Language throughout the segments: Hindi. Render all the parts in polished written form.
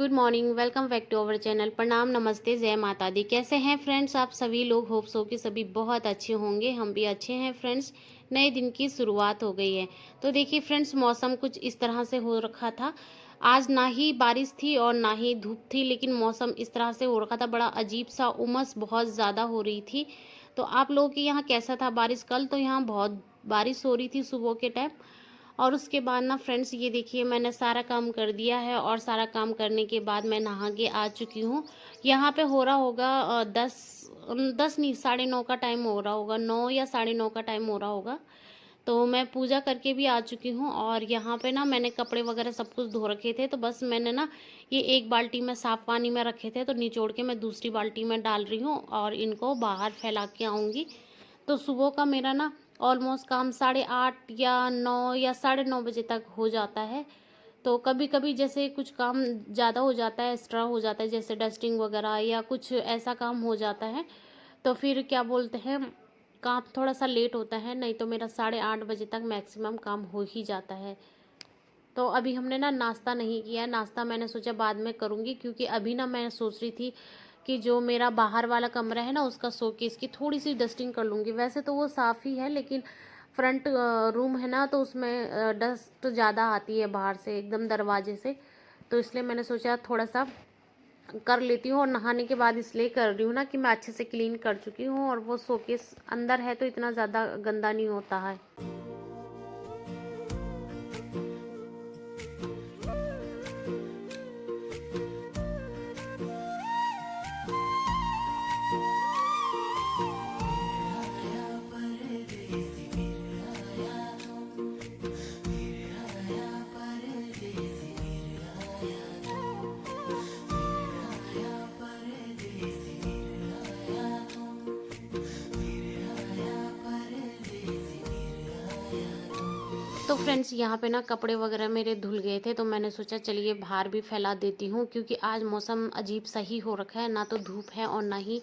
Good morning, welcome back to our channel. प्रणाम, नमस्ते, जय माता दी। कैसे हैं फ्रेंड्स आप सभी लोग? होप्स हो कि सभी बहुत अच्छे होंगे। हम भी अच्छे हैं फ्रेंड्स। नए दिन की शुरुआत हो गई है। तो देखिए फ्रेंड्स, मौसम कुछ इस तरह से हो रखा था। आज ना ही बारिश थी और ना ही धूप थी, लेकिन मौसम इस तरह से हो रखा था, बड़ा अजीब सा, उमस बहुत ज़्यादा हो रही थी। तो आप लोगों के यहाँ कैसा था बारिश? कल तो यहाँ बहुत बारिश हो रही थी सुबह के टाइम। और उसके बाद ना फ्रेंड्स, ये देखिए मैंने सारा काम कर दिया है और सारा काम करने के बाद मैं नहा के आ चुकी हूँ। यहाँ पे हो रहा होगा 10 नहीं, 9:30 का टाइम हो रहा होगा, 9 या 9:30 का टाइम हो रहा होगा। तो मैं पूजा करके भी आ चुकी हूँ और यहाँ पे ना मैंने कपड़े वगैरह सब कुछ धो रखे थे। तो बस मैंने ना ये एक बाल्टी में साफ़ पानी में रखे थे, तो निचोड़ के मैं दूसरी बाल्टी में डाल रही हूँ और इनको बाहर फैला के आऊँगी। तो सुबह का मेरा ना ऑलमोस्ट काम 8:30 या 9 या 9:30 बजे तक हो जाता है। तो कभी कभी जैसे कुछ काम ज़्यादा हो जाता है, एक्स्ट्रा हो जाता है, जैसे डस्टिंग वगैरह या कुछ ऐसा काम हो जाता है, तो फिर क्या बोलते हैं, काम थोड़ा सा लेट होता है। नहीं तो मेरा 8:30 बजे तक मैक्सिमम काम हो ही जाता है। तो अभी हमने ना नाश्ता नहीं किया है। नाश्ता मैंने सोचा बाद में करूँगी, क्योंकि अभी ना मैं सोच रही थी कि जो मेरा बाहर वाला कमरा है ना, उसका शोकेस की थोड़ी सी डस्टिंग कर लूँगी। वैसे तो वो साफ़ ही है, लेकिन फ्रंट रूम है ना, तो उसमें डस्ट ज़्यादा आती है बाहर से, एकदम दरवाजे से। तो इसलिए मैंने सोचा थोड़ा सा कर लेती हूँ। और नहाने के बाद इसलिए कर रही हूँ ना कि मैं अच्छे से क्लीन कर चुकी हूँ और वो शोकेस अंदर है तो इतना ज़्यादा गंदा नहीं होता है। तो फ्रेंड्स, यहाँ पे ना कपड़े वगैरह मेरे धुल गए थे, तो मैंने सोचा चलिए बाहर भी फैला देती हूँ, क्योंकि आज मौसम अजीब सा ही हो रखा है। ना तो धूप है और ना ही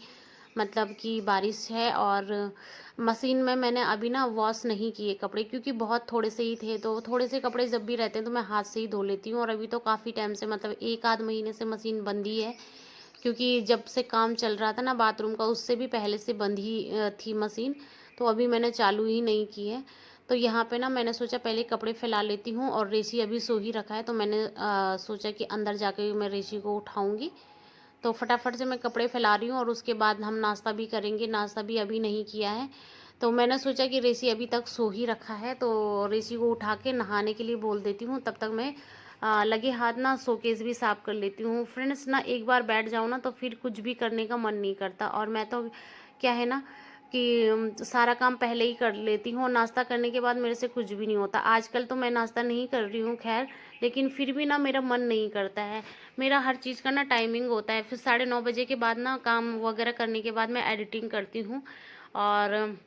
मतलब कि बारिश है। और मशीन में मैंने अभी ना वॉश नहीं किए कपड़े, क्योंकि बहुत थोड़े से ही थे। तो थोड़े से कपड़े जब भी रहते हैं तो मैं हाथ से ही धो लेती हूँ। और अभी तो काफ़ी टाइम से, मतलब एक आध महीने से मशीन बंद ही है, क्योंकि जब से काम चल रहा था ना बाथरूम का, उससे भी पहले से बंद ही थी मशीन। तो अभी मैंने चालू ही नहीं की है। तो यहाँ पे ना मैंने सोचा पहले कपड़े फैला लेती हूँ। और रेशी अभी सो ही रखा है, तो मैंने सोचा कि अंदर जाके मैं रेशी को उठाऊँगी। तो फटाफट से मैं कपड़े फैला रही हूँ और उसके बाद हम नाश्ता भी करेंगे। नाश्ता भी अभी नहीं किया है। तो मैंने सोचा कि रेशी अभी तक सो ही रखा है, तो रेशी को उठा के नहाने के लिए बोल देती हूँ। तब तक मैं लगे हाथ ना शोकेस भी साफ़ कर लेती हूँ। फ्रेंड्स ना, एक बार बैठ जाऊँ ना तो फिर कुछ भी करने का मन नहीं करता। और मैं तो क्या है ना कि सारा काम पहले ही कर लेती हूँ और नाश्ता करने के बाद मेरे से कुछ भी नहीं होता। आजकल तो मैं नाश्ता नहीं कर रही हूँ खैर, लेकिन फिर भी ना मेरा मन नहीं करता है। मेरा हर चीज़ का ना टाइमिंग होता है। फिर 9:30 बजे के बाद ना काम वगैरह करने के बाद मैं एडिटिंग करती हूँ। और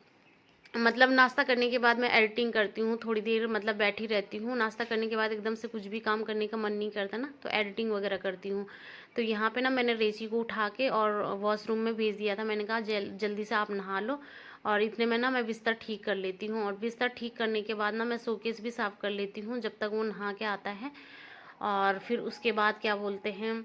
मतलब नाश्ता करने के बाद मैं एडिटिंग करती हूँ, थोड़ी देर मतलब बैठी रहती हूँ। नाश्ता करने के बाद एकदम से कुछ भी काम करने का मन नहीं करता ना, तो एडिटिंग वगैरह करती हूँ। तो यहाँ पे ना मैंने रेसी को उठा के और वॉशरूम में भेज दिया था। मैंने कहा जल्दी से आप नहा लो, और इतने में ना मैं बिस्तर ठीक कर लेती हूँ। और बिस्तर ठीक करने के बाद ना मैं शोकेस भी साफ़ कर लेती हूँ जब तक वो नहा के आता है। और फिर उसके बाद क्या बोलते हैं,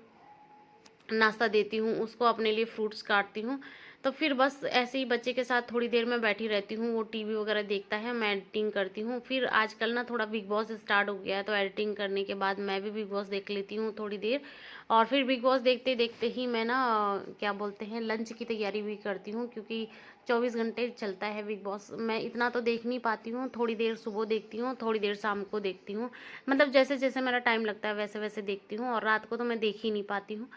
नाश्ता देती हूँ उसको, अपने लिए फ्रूट्स काटती हूँ। तो फिर बस ऐसे ही बच्चे के साथ थोड़ी देर मैं बैठी रहती हूँ। वो टीवी वगैरह देखता है, मैं एडिटिंग करती हूँ। फिर आजकल ना थोड़ा बिग बॉस स्टार्ट हो गया है, तो एडिटिंग करने के बाद मैं भी बिग बॉस देख लेती हूँ थोड़ी देर। और फिर बिग बॉस देखते देखते ही मैं ना क्या बोलते हैं, लंच की तैयारी भी करती हूँ, क्योंकि 24 घंटे चलता है बिग बॉस। मैं इतना तो देख नहीं पाती हूँ, थोड़ी देर सुबह देखती हूँ, थोड़ी देर शाम को देखती हूँ। मतलब जैसे जैसे मेरा टाइम लगता है वैसे वैसे देखती हूँ, और रात को तो मैं देख ही नहीं पाती हूँ।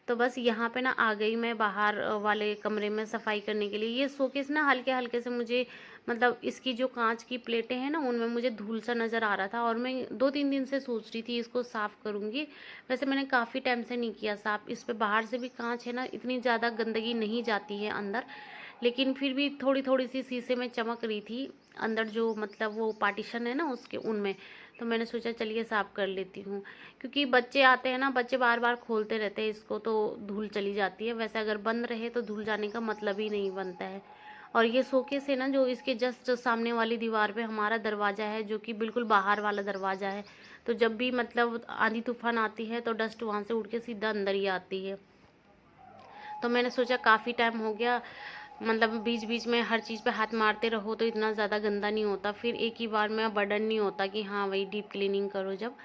तो बस यहाँ पे ना आ गई मैं बाहर वाले कमरे में सफाई करने के लिए। ये शोकेस ना हल्के हल्के से मुझे, मतलब इसकी जो कांच की प्लेटें हैं ना, उनमें मुझे धूल सा नज़र आ रहा था, और मैं 2-3 दिन से सोच रही थी इसको साफ़ करूँगी। वैसे मैंने काफ़ी टाइम से नहीं किया साफ़। इस पे बाहर से भी कांच है ना, इतनी ज़्यादा गंदगी नहीं जाती है अंदर, लेकिन फिर भी थोड़ी थोड़ी सी शीशे में चमक रही थी अंदर, जो मतलब वो पार्टीशन है ना उसके, उनमें। तो मैंने सोचा चलिए साफ़ कर लेती हूँ, क्योंकि बच्चे आते हैं ना, बच्चे बार बार खोलते रहते हैं इसको, तो धूल चली जाती है। वैसे अगर बंद रहे तो धूल जाने का मतलब ही नहीं बनता है। और ये शोकेस है ना, जो इसके जस्ट सामने वाली दीवार पे हमारा दरवाज़ा है, जो कि बिल्कुल बाहर वाला दरवाज़ा है। तो जब भी मतलब आंधी तूफान आती है तो डस्ट वहाँ से उड़ के सीधा अंदर ही आती है। तो मैंने सोचा काफ़ी टाइम हो गया, मतलब बीच बीच में हर चीज़ पे हाथ मारते रहो तो इतना ज़्यादा गंदा नहीं होता, फिर एक ही बार में बर्डन नहीं होता कि हाँ वही डीप क्लीनिंग करो जब।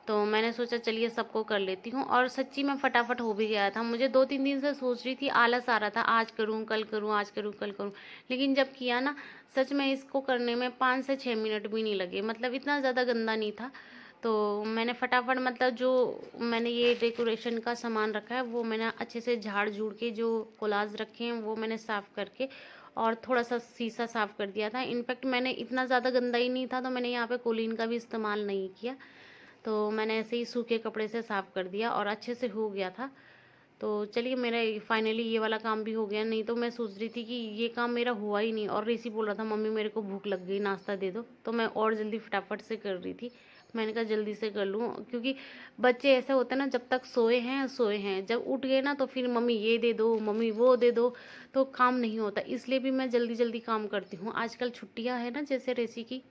तो मैंने सोचा चलिए सबको कर लेती हूँ, और सच्ची में फटाफट हो भी गया था। मुझे 2-3 दिन से सोच रही थी, आलस आ रहा था, आज करूँ कल करूँ, आज करूँ कल करूँ, लेकिन जब किया ना, सच में इसको करने में 5 से 6 मिनट भी नहीं लगे, मतलब इतना ज़्यादा गंदा नहीं था। तो मैंने फटाफट, मतलब जो मैंने ये डेकोरेशन का सामान रखा है वो मैंने अच्छे से झाड़ झूड़ के, जो कोलाज रखे हैं वो मैंने साफ़ करके, और थोड़ा सा शीशा साफ़ कर दिया था। इनफैक्ट मैंने, इतना ज़्यादा गंदा ही नहीं था तो मैंने यहाँ पे कोलिन का भी इस्तेमाल नहीं किया, तो मैंने ऐसे ही सूखे कपड़े से साफ़ कर दिया और अच्छे से हो गया था। तो चलिए मेरा फाइनली ये वाला काम भी हो गया, नहीं तो मैं सोच रही थी कि ये काम मेरा हुआ ही नहीं, और ऋषि बोल रहा था मम्मी मेरे को भूख लग गई, नाश्ता दे दो, तो मैं और जल्दी फटाफट से कर रही थी। मैंने कहा जल्दी से कर लूँ, क्योंकि बच्चे ऐसे होते हैं ना, जब तक सोए हैं, जब उठ गए ना तो फिर मम्मी ये दे दो, मम्मी वो दे दो, तो काम नहीं होता। इसलिए भी मैं जल्दी जल्दी काम करती हूँ। आजकल छुट्टियाँ है ना जैसे ऋषि की,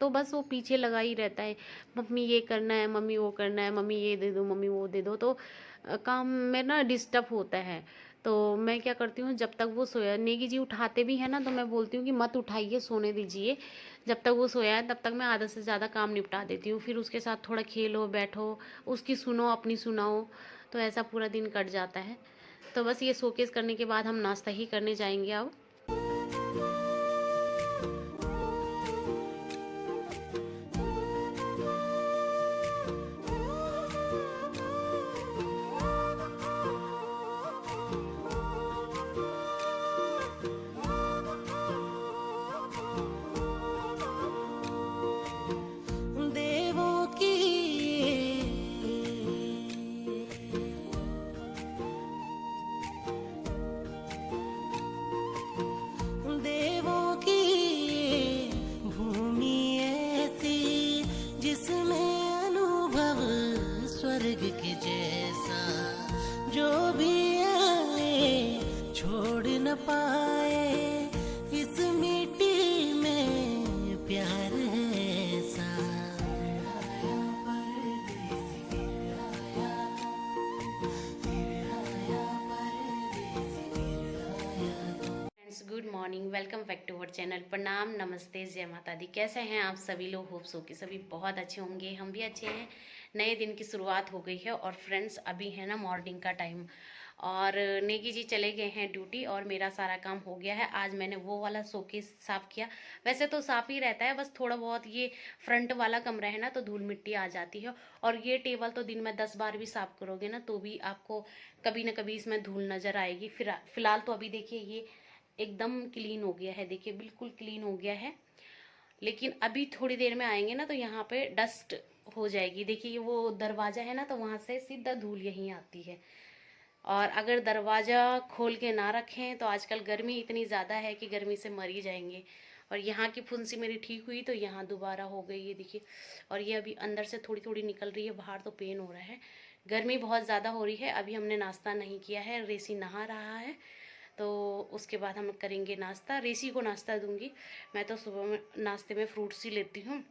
तो बस वो पीछे लगा ही रहता है, मम्मी ये करना है, मम्मी वो करना है, मम्मी ये दे दो, मम्मी वो दे दो, तो काम में ना डिस्टर्ब होता है। तो मैं क्या करती हूँ, जब तक वो सोया, नेगी जी उठाते भी है ना तो मैं बोलती हूँ कि मत उठाइए, सोने दीजिए। जब तक वो सोया है तब तक मैं आधा से ज़्यादा काम निपटा देती हूँ, फिर उसके साथ थोड़ा खेलो बैठो, उसकी सुनो अपनी सुनाओ, तो ऐसा पूरा दिन कट जाता है। तो बस ये शोकेस करने के बाद हम नाश्ता ही करने जाएंगे अब। देवों की देवों की भूमि ऐसी जिसमें अनुभव स्वर्ग के जैसा, जो भी आए छोड़ न पाए, इस मिट्टी में प्यार है ऐसा। Friends good morning, welcome back to our channel. प्रणाम, नमस्ते, जय माता दी। कैसे हैं आप सभी लोग? होप सो कि सभी बहुत अच्छे होंगे, हम भी अच्छे हैं। नए दिन की शुरुआत हो गई है, और फ्रेंड्स अभी है ना मॉर्निंग का टाइम, और नेगी जी चले गए हैं ड्यूटी, और मेरा सारा काम हो गया है। आज मैंने वो वाला शोकेस साफ़ किया, वैसे तो साफ़ ही रहता है, बस थोड़ा बहुत ये फ्रंट वाला कमरा है ना तो धूल मिट्टी आ जाती है, और ये टेबल तो दिन में 10 बार भी साफ़ करोगे ना तो भी आपको कभी ना कभी इसमें धूल नज़र आएगी। फिलहाल तो अभी देखिए ये एकदम क्लीन हो गया है, देखिए बिल्कुल क्लीन हो गया है, लेकिन अभी थोड़ी देर में आएंगे ना तो यहाँ पे डस्ट हो जाएगी। देखिए वो दरवाज़ा है ना तो वहाँ से सीधा धूल यहीं आती है, और अगर दरवाज़ा खोल के ना रखें तो आजकल गर्मी इतनी ज़्यादा है कि गर्मी से मर ही जाएंगे। और यहाँ की फुंसी मेरी ठीक हुई तो यहाँ दोबारा हो गई है, देखिए, और ये अभी अंदर से थोड़ी थोड़ी निकल रही है, बाहर तो पेन हो रहा है। गर्मी बहुत ज़्यादा हो रही है। अभी हमने नाश्ता नहीं किया है, रेसी नहा रहा है, तो उसके बाद हम करेंगे नाश्ता। रेसी को नाश्ता दूंगी, मैं तो सुबह में नाश्ते में फ्रूट्स ही लेती हूँ।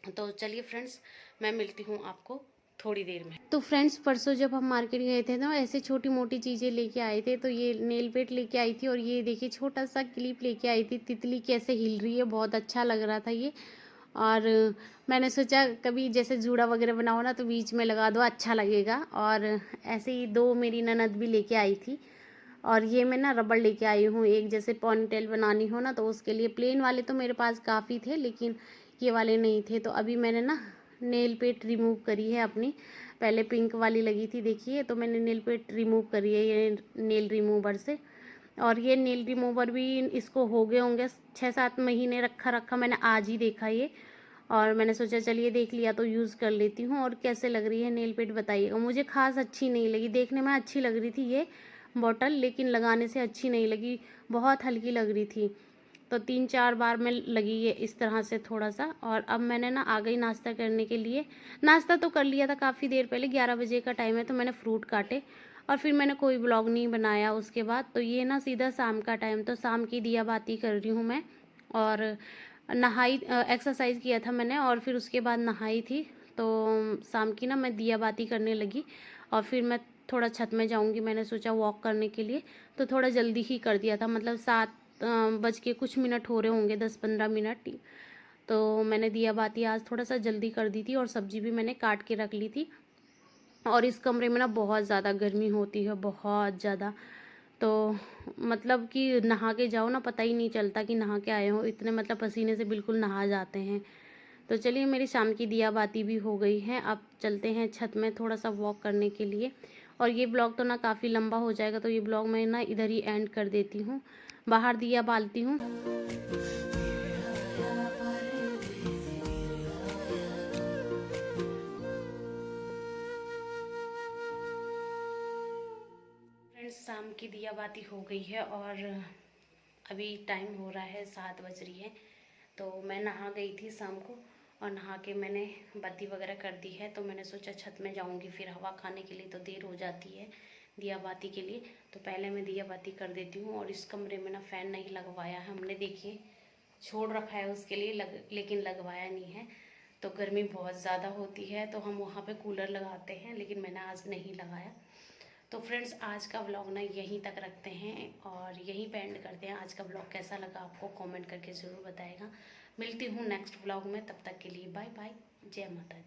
तो चलिए फ्रेंड्स, मैं मिलती हूँ आपको थोड़ी देर में। तो फ्रेंड्स परसों जब हम मार्केट गए थे ना, ऐसे छोटी मोटी चीज़ें लेके आए थे, तो ये नेल पेंट लेके आई थी, और ये देखिए छोटा सा क्लिप लेके आई थी। तितली कैसे हिल रही है, बहुत अच्छा लग रहा था ये। और मैंने सोचा कभी जैसे जूड़ा वगैरह बनाओ ना तो बीच में लगा दो, अच्छा लगेगा। और ऐसे ही 2 मेरी ननद भी लेके आई थी, और ये मैं ना रबड़ लेके आई हूँ एक, जैसे पॉनीटेल बनानी हो ना तो उसके लिए। प्लेन वाले तो मेरे पास काफ़ी थे, लेकिन ये वाले नहीं थे, तो अभी मैंने ना नेल पेंट रिमूव करी है अपनी। पहले पिंक वाली लगी थी देखिए, तो मैंने नेल पेंट रिमूव करी है ये नेल रिमूवर से। और ये नेल रिमूवर भी इसको हो गए होंगे 6-7 महीने, रखा मैंने आज ही देखा ये, और मैंने सोचा चलिए देख लिया तो यूज़ कर लेती हूँ। और कैसे लग रही है नेल पेंट बताइएगा। मुझे खास अच्छी नहीं लगी, देखने में अच्छी लग रही थी ये बॉटल, लेकिन लगाने से अच्छी नहीं लगी, बहुत हल्की लग रही थी। तो 3-4 बार में लगी ये इस तरह से थोड़ा सा। और अब मैंने ना आ गई नाश्ता करने के लिए। नाश्ता तो कर लिया था काफ़ी देर पहले, 11 बजे का टाइम है, तो मैंने फ्रूट काटे, और फिर मैंने कोई ब्लॉग नहीं बनाया उसके बाद। तो ये ना सीधा शाम का टाइम, तो शाम की दिया बाती कर रही हूँ मैं। और नहाई, एक्सरसाइज किया था मैंने, और फिर उसके बाद नहाई थी, तो शाम की ना मैं दिया बाती करने लगी और फिर मैं थोड़ा छत में जाऊंगी, मैंने सोचा वॉक करने के लिए, तो थोड़ा जल्दी ही कर दिया था, मतलब 7 बज के कुछ मिनट हो रहे होंगे, 10-15 मिनट। तो मैंने दिया बाती आज थोड़ा सा जल्दी कर दी थी और सब्जी भी मैंने काट के रख ली थी। और इस कमरे में ना बहुत ज़्यादा गर्मी होती है, बहुत ज़्यादा। तो मतलब कि नहा के जाओ ना, पता ही नहीं चलता कि नहा के आए हो, इतने मतलब पसीने से बिल्कुल नहा जाते हैं। तो चलिए मेरी शाम की दिया बाती भी हो गई है, अब चलते हैं छत में थोड़ा सा वॉक करने के लिए। और ये ब्लॉग तो ना काफ़ी लंबा हो जाएगा, तो ये ब्लॉग मैं ना इधर ही एंड कर देती हूँ। बाहर दिया बालती हूँ। फ्रेंड्स, शाम की दिया बाती हो गई है और अभी टाइम हो रहा है 7 बज रही है। तो मैं नहा गई थी शाम को और नहा के मैंने बत्ती वगैरह कर दी है। तो मैंने सोचा छत में जाऊंगी फिर हवा खाने के लिए, तो देर हो जाती है दिया बाती के लिए, तो पहले मैं दिया बाती कर देती हूँ। और इस कमरे में ना फ़ैन नहीं लगवाया है हमने, देखिए छोड़ रखा है उसके लिए लेकिन लगवाया नहीं है। तो गर्मी बहुत ज़्यादा होती है तो हम वहाँ पे कूलर लगाते हैं, लेकिन मैंने आज नहीं लगाया। तो फ्रेंड्स, आज का व्लॉग ना यहीं तक रखते हैं और यहीं पे एंड करते हैं। आज का व्लॉग कैसा लगा आपको कमेंट करके ज़रूर बताएगा। मिलती हूँ नेक्स्ट व्लॉग में, तब तक के लिए बाय बाय, जय माता दी।